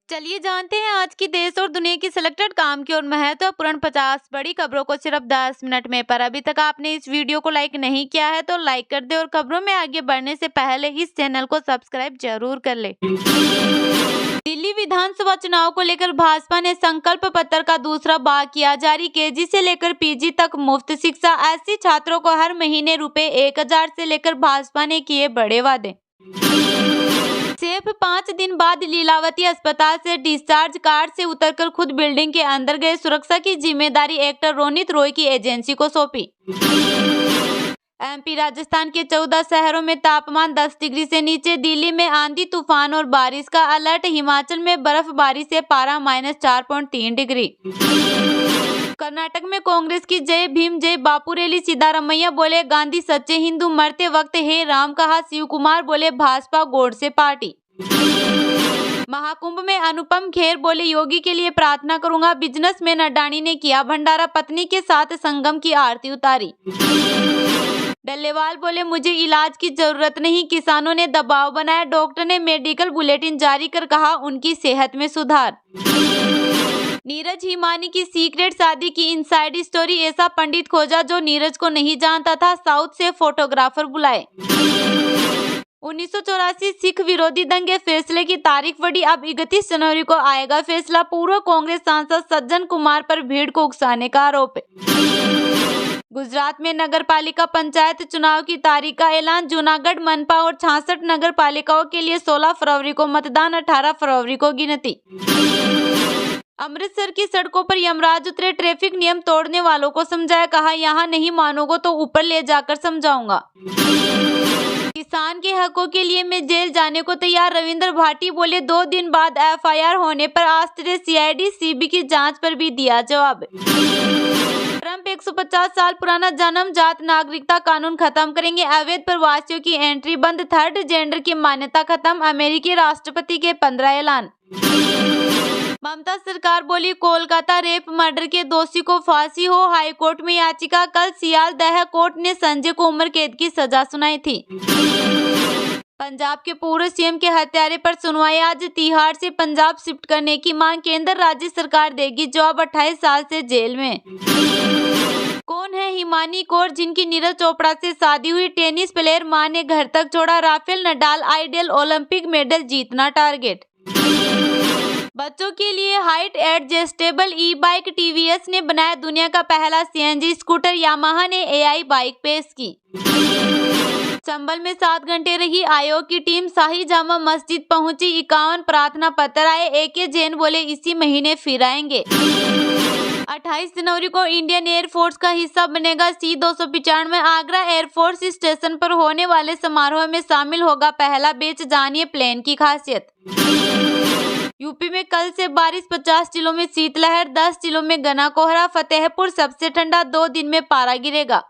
चलिए जानते हैं आज की देश और दुनिया की सिलेक्टेड काम की और महत्वपूर्ण 50 बड़ी खबरों को सिर्फ 10 मिनट में। पर अभी तक आपने इस वीडियो को लाइक नहीं किया है तो लाइक कर दे और खबरों में आगे बढ़ने से पहले इस चैनल को सब्सक्राइब जरूर कर ले। दिल्ली विधानसभा चुनाव को लेकर भाजपा ने संकल्प पत्र का दूसरा भाग किया जारी। केजी से लेकर पीजी तक मुफ्त शिक्षा, ऐसे छात्रों को हर महीने ₹1000 से लेकर भाजपा ने किए बड़े वादे। सिर्फ 5 दिन बाद लीलावती अस्पताल से डिस्चार्ज, कार से उतरकर खुद बिल्डिंग के अंदर गए। सुरक्षा की जिम्मेदारी एक्टर रोनित रॉय की एजेंसी को सौंपी। एमपी राजस्थान के 14 शहरों में तापमान 10 डिग्री से नीचे। दिल्ली में आंधी तूफान और बारिश का अलर्ट। हिमाचल में बर्फबारी से पारा -4.3 डिग्री। कर्नाटक में कांग्रेस की जय भीम जय बापू रैली। सिद्धारमैया बोले गांधी सच्चे हिंदू, मरते वक्त हे राम कहा। शिव कुमार बोले भाजपा गोडसे पार्टी। महाकुंभ में अनुपम खेर बोले योगी के लिए प्रार्थना करूंगा। बिजनेसमैन अडानी ने किया भंडारा, पत्नी के साथ संगम की आरती उतारी। डल्लेवाल बोले मुझे इलाज की जरूरत नहीं, किसानों ने दबाव बनाया। डॉक्टर ने मेडिकल बुलेटिन जारी कर कहा उनकी सेहत में सुधार। नीरज हिमानी की सीक्रेट शादी की इनसाइड स्टोरी। ऐसा पंडित खोजा जो नीरज को नहीं जानता था। साउथ से फोटोग्राफर बुलाए। 1984 सिख विरोधी दंगे, फैसले की तारीख बढ़ी। अब 31 जनवरी को आएगा फैसला। पूर्व कांग्रेस सांसद सज्जन कुमार पर भीड़ को उकसाने का आरोप है। गुजरात में नगर पालिका पंचायत चुनाव की तारीख का ऐलान। जूनागढ़ मनपा और 66 नगर पालिकाओं के लिए 16 फरवरी को मतदान, 18 फरवरी को गिनती। अमृतसर की सड़कों पर यमराज उतरे। ट्रैफिक नियम तोड़ने वालों को समझाया, कहा यहाँ नहीं मानोगे तो ऊपर ले जाकर समझाऊंगा। किसान के हकों के लिए मैं जेल जाने को तैयार। रविंद्र भाटी बोले 2 दिन बाद एफआईआर होने पर आश्चर्य। सीआईडी सीबी की जांच पर भी दिया जवाब। ट्रंप 150 साल पुराना जन्मजात नागरिकता कानून खत्म करेंगे। अवैध प्रवासियों की एंट्री बंद। थर्ड जेंडर की मान्यता खत्म। अमेरिकी राष्ट्रपति के 15 ऐलान। ममता सरकार बोली कोलकाता रेप मर्डर के दोषी को फांसी हो। हाईकोर्ट में याचिका। कल सियालदह कोर्ट ने संजय को उम्र कैद की सजा सुनाई थी। पंजाब के पूर्व सीएम के हत्यारे पर सुनवाई आज। तिहाड़ से पंजाब शिफ्ट करने की मांग। केंद्र राज्य सरकार देगी जवाब। 28 साल से जेल में। कौन है हिमानी कौर जिनकी नीरज चोपड़ा से शादी हुई। टेनिस प्लेयर मां ने घर तक छोड़ा। Rafael Nadal ideal Olympic medal जीतना टारगेट। बच्चों के लिए हाइट एडजस्टेबल ई बाइक। टीवीएस ने बनाया दुनिया का पहला सीएनजी स्कूटर। यामाहा ने एआई बाइक पेश की। चंबल में 7 घंटे रही आयोग की टीम। शाही जामा मस्जिद पहुंची। 51 प्रार्थना पत्र आए। एके जैन बोले इसी महीने फिर आएंगे। 28 जनवरी को इंडियन एयरफोर्स का हिस्सा बनेगा C-295। आगरा एयरफोर्स स्टेशन पर होने वाले समारोह में शामिल होगा पहला बैच। जानिए प्लेन की खासियत। यूपी में कल से बारिश। 50 जिलों में शीतलहर, 10 जिलों में घना कोहरा। फतेहपुर सबसे ठंडा। 2 दिन में पारा गिरेगा।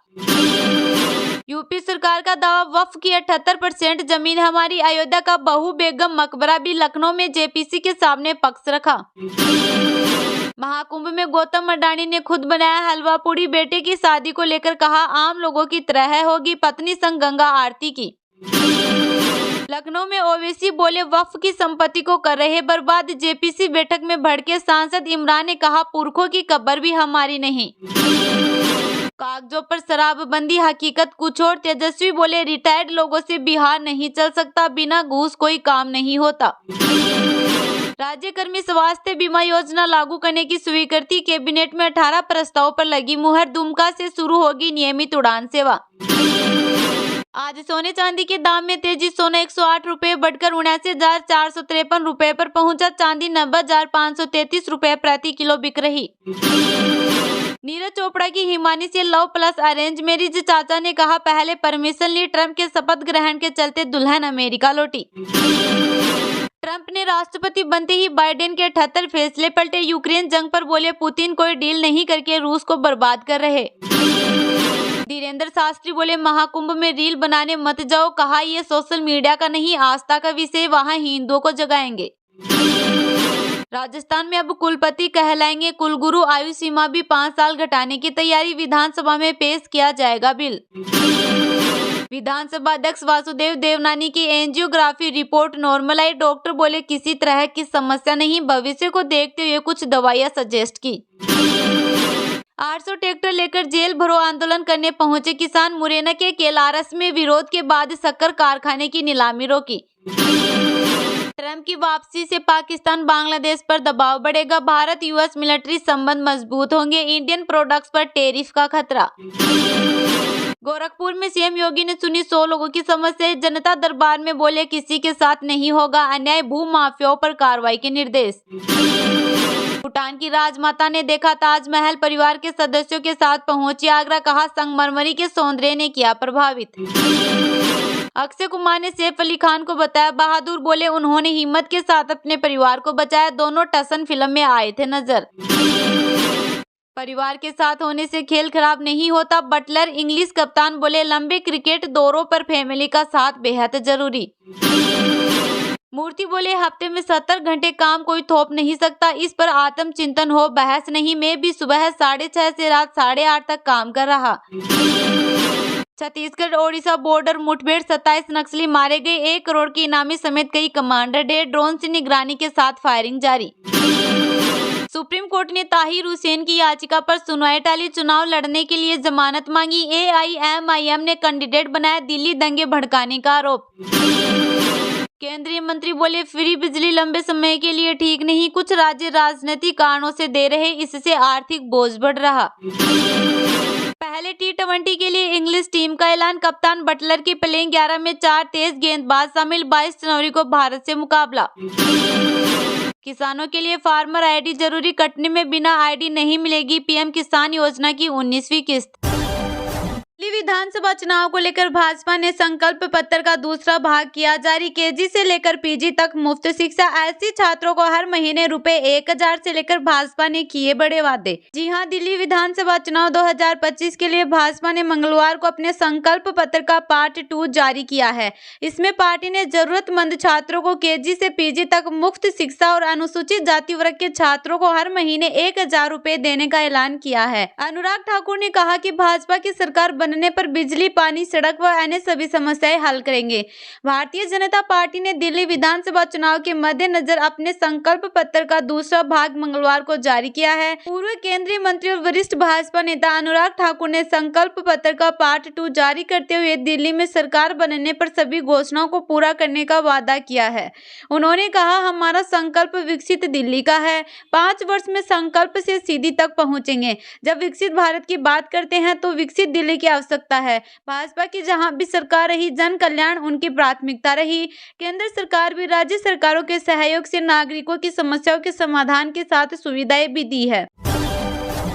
यूपी सरकार का दावा वक्फ की 78% जमीन हमारी। अयोध्या का बहू बेगम मकबरा भी। लखनऊ में जेपीसी के सामने पक्ष रखा। महाकुंभ में गौतम अडानी ने खुद बनाया हलवा पूड़ी। बेटे की शादी को लेकर कहा आम लोगों की तरह होगी। पत्नी संग गंगा आरती की। लखनऊ में ओवैसी बोले वक्फ की संपत्ति को कर रहे बर्बाद। जेपीसी बैठक में भड़के सांसद। इमरान ने कहा पुरखों की कब्र भी हमारी नहीं। कागजों पर शराबबंदी, हकीकत कुछ और। तेजस्वी बोले रिटायर्ड लोगों से बिहार नहीं चल सकता। बिना घूस कोई काम नहीं होता। राज्यकर्मी स्वास्थ्य बीमा योजना लागू करने की स्वीकृति। कैबिनेट में 18 प्रस्ताव पर लगी मुहर। दुमका से शुरू होगी नियमित उड़ान सेवा। आज सोने चांदी के दाम में तेजी। सोना 108 रुपए बढ़कर 79,453 रुपए पर पहुंचा। चांदी 90,533 रुपए प्रति किलो बिक रही। नीरज चोपड़ा की हिमानी से लव प्लस अरेंज मैरिज। चाचा ने कहा पहले परमिशन ली। ट्रंप के शपथ ग्रहण के चलते दुल्हन अमेरिका लौटी। ट्रंप ने राष्ट्रपति बनते ही बाइडेन के 78 फैसले पलटे। यूक्रेन जंग पर बोले पुतिन कोई डील नहीं करके रूस को बर्बाद कर रहे। धीरेन्द्र शास्त्री बोले महाकुंभ में रील बनाने मत जाओ। कहा ये सोशल मीडिया का नहीं आस्था का विषय, वहां हिंदुओं को जगाएंगे। राजस्थान में अब कुलपति कहलाएंगे कुलगुरु। आयु सीमा भी 5 साल घटाने की तैयारी। विधानसभा में पेश किया जाएगा बिल। विधानसभा अध्यक्ष वासुदेव देवनानी की एंजियोग्राफी रिपोर्ट नॉर्मल आई। डॉक्टर बोले किसी तरह की समस्या नहीं, भविष्य को देखते हुए कुछ दवाइयां सजेस्ट की। 800 ट्रैक्टर लेकर जेल भरो आंदोलन करने पहुंचे किसान। मुरैना के केलारस में विरोध के बाद शक्कर कारखाने की नीलामी रोकी। ट्रंप की वापसी से पाकिस्तान बांग्लादेश पर दबाव बढ़ेगा। भारत यूएस मिलिट्री संबंध मजबूत होंगे। इंडियन प्रोडक्ट्स पर टैरिफ का खतरा। गोरखपुर में सीएम योगी ने सुनी 100 लोगों की समस्या। जनता दरबार में बोले किसी के साथ नहीं होगा अन्याय, भू माफियाओं पर कार्रवाई के निर्देश। भूटान की राजमाता ने देखा ताजमहल, परिवार के सदस्यों के साथ पहुंची आगरा। कहा संगमरमरी के सौंदर्य ने किया प्रभावित। अक्षय कुमार ने सैफ अली खान को बताया बहादुर, बोले उन्होंने हिम्मत के साथ अपने परिवार को बचाया। दोनों टसन फिल्म में आए थे नजर। परिवार के साथ होने से खेल खराब नहीं होता। बटलर इंग्लिश कप्तान बोले लंबे क्रिकेट दौरों पर फैमिली का साथ बेहद जरूरी। मूर्ति बोले हफ्ते में 70 घंटे काम कोई थोप नहीं सकता, इस पर आत्मचिंतन हो, बहस नहीं। मैं भी सुबह 6:30 से रात 8:30 तक काम कर रहा। छत्तीसगढ़ ओडिशा बॉर्डर मुठभेड़, 27 नक्सली मारे गए। 1 करोड़ की इनामी समेत कई कमांडर ढेर। ड्रोन से निगरानी के साथ फायरिंग जारी। सुप्रीम कोर्ट ने ताहिर हुसैन की याचिका पर सुनवाई टाली। चुनाव लड़ने के लिए जमानत मांगी। एआईएमआईएम ने कैंडिडेट बनाया। दिल्ली दंगे भड़काने का आरोप। केंद्रीय मंत्री बोले फ्री बिजली लंबे समय के लिए ठीक नहीं, कुछ राज्य राजनीतिक कारणों से दे रहे, इससे आर्थिक बोझ बढ़ रहा। पहले T20 के लिए इंग्लिश टीम का ऐलान। कप्तान बटलर की प्लेइंग 11 में 4 तेज गेंदबाज शामिल। 22 जनवरी को भारत से मुकाबला। किसानों के लिए फार्मर आईडी जरूरी, कटने में बिना आईडी नहीं मिलेगी। पीएम किसान योजना की 19वीं किस्त। दिल्ली विधानसभा चुनाव को लेकर भाजपा ने संकल्प पत्र का दूसरा भाग किया जारी। केजी से लेकर पीजी तक मुफ्त शिक्षा, ऐसे छात्रों को हर महीने रुपए 1000 से लेकर भाजपा ने किए बड़े वादे। जी हां, दिल्ली विधानसभा चुनाव 2025 के लिए भाजपा ने मंगलवार को अपने संकल्प पत्र का पार्ट 2 जारी किया है। इसमें पार्टी ने जरूरतमंद छात्रों को केजी से पीजी तक मुफ्त शिक्षा और अनुसूचित जाति वर्ग के छात्रों को हर महीने 1000 रुपए देने का ऐलान किया है। अनुराग ठाकुर ने कहा कि भाजपा की सरकार बनने पर बिजली, पानी, सड़क व अन्य सभी समस्याएं हल करेंगे। भारतीय जनता पार्टी ने दिल्ली विधानसभा चुनाव के मद्देनजर अपने संकल्प पत्र का दूसरा भाग मंगलवार को जारी किया है। पूर्व केंद्रीय मंत्री और वरिष्ठ भाजपा नेता अनुराग ठाकुर ने संकल्प पत्र का पार्ट 2 जारी करते हुए दिल्ली में सरकार बनने पर सभी घोषणाओं को पूरा करने का वादा किया है। उन्होंने कहा हमारा संकल्प विकसित दिल्ली का है। 5 वर्ष में संकल्प से सीधी तक पहुंचेंगे। जब विकसित भारत की बात करते हैं तो विकसित दिल्ली की आवश्यकता है। भाजपा की जहां भी सरकार रही, जन कल्याण उनकी प्राथमिकता रही। केंद्र सरकार भी राज्य सरकारों के सहयोग से नागरिकों की समस्याओं के समाधान के साथ सुविधाएं भी दी है।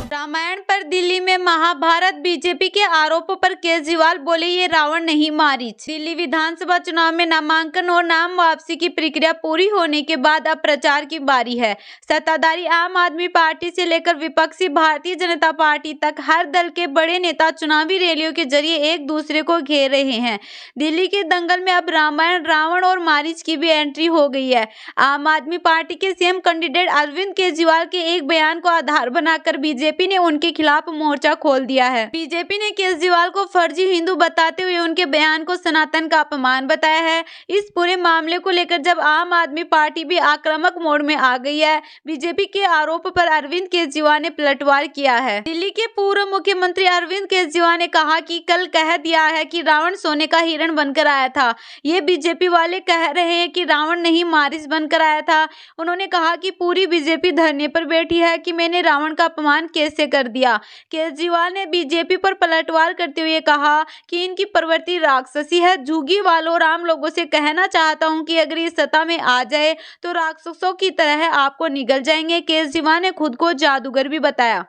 रामायण पर दिल्ली में महाभारत, बीजेपी के आरोपों पर केजरीवाल बोले ये रावण नहीं मारीच। दिल्ली विधानसभा चुनाव में नामांकन और नाम वापसी की प्रक्रिया पूरी होने के बाद अब प्रचार की बारी है। सत्ताधारी आम आदमी पार्टी से लेकर विपक्षी भारतीय जनता पार्टी तक हर दल के बड़े नेता चुनावी रैलियों के जरिए एक दूसरे को घेर रहे हैं। दिल्ली के दंगल में अब रामायण, रावण और मारीच की भी एंट्री हो गई है। आम आदमी पार्टी के सीएम कैंडिडेट अरविंद केजरीवाल के एक बयान को आधार बनाकर बीजेपी ने उनके खिलाफ मोर्चा खोल दिया है। बीजेपी ने केजरीवाल को फर्जी हिंदू बताते हुए उनके बयान को सनातन का अपमान बताया है। इस पूरे मामले को लेकर जब आम आदमी पार्टी भी आक्रामक मोड में आ गई है, बीजेपी के आरोप पर अरविंद केजरीवाल ने पलटवार किया है। दिल्ली के पूर्व मुख्यमंत्री अरविंद केजरीवाल ने कहा कि कल कह दिया है कि रावण सोने का हिरण बनकर आया था। ये बीजेपी वाले कह रहे हैं कि रावण नहीं मारीच बनकर आया था। उन्होंने कहा कि पूरी बीजेपी धरने पर बैठी है कि मैंने रावण का अपमान कैसे कर दिया। केजरीवाल ने बीजेपी पर पलटवार करते हुए कहा कि इनकी प्रवृत्ति राक्षसी है। झुग्गी वालों और आम लोगों से कहना चाहता हूं कि अगर ये सत्ता में आ जाए तो राक्षसों की तरह आपको निगल जाएंगे। केजरीवाल ने खुद को जादूगर भी बताया।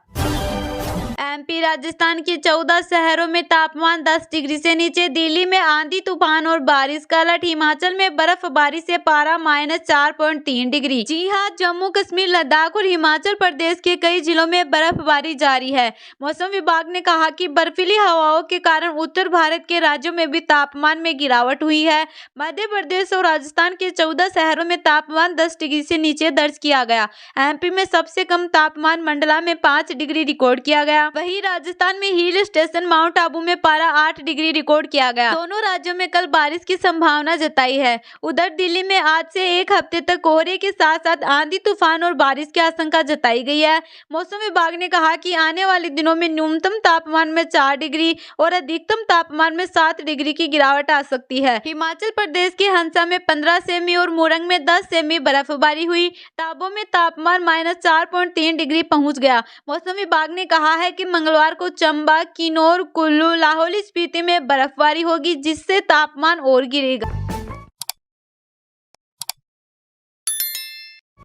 एमपी राजस्थान के 14 शहरों में तापमान 10 डिग्री से नीचे। दिल्ली में आंधी तूफान और बारिश का अलर्ट। हिमाचल में बर्फबारी से पारा -4.3 डिग्री। जी हां, जम्मू कश्मीर, लद्दाख और हिमाचल प्रदेश के कई जिलों में बर्फबारी जारी है। मौसम विभाग ने कहा कि बर्फीली हवाओं के कारण उत्तर भारत के राज्यों में भी तापमान में गिरावट हुई है। मध्य प्रदेश और राजस्थान के 14 शहरों में तापमान 10 डिग्री से नीचे दर्ज किया गया। एमपी में सबसे कम तापमान मंडला में 5 डिग्री रिकॉर्ड किया गया। वहीं राजस्थान में हिल स्टेशन माउंट आबू में पारा 8 डिग्री रिकॉर्ड किया गया। दोनों राज्यों में कल बारिश की संभावना जताई है। उधर दिल्ली में आज से एक हफ्ते तक कोहरे के साथ साथ आंधी तूफान और बारिश की आशंका जताई गई है। मौसम विभाग ने कहा कि आने वाले दिनों में न्यूनतम तापमान में 4 डिग्री और अधिकतम तापमान में 7 डिग्री की गिरावट आ सकती है। हिमाचल प्रदेश के हंसा में 15 सेमी और मोरंग में 10 सेमी बर्फबारी हुई। ताबो में तापमान -4.3 डिग्री पहुंच गया। मौसम विभाग ने कहा है कि मंगलवार को चंबा, किन्नौर, कुल्लू, लाहौल स्पीति में बर्फबारी होगी, जिससे तापमान और गिरेगा।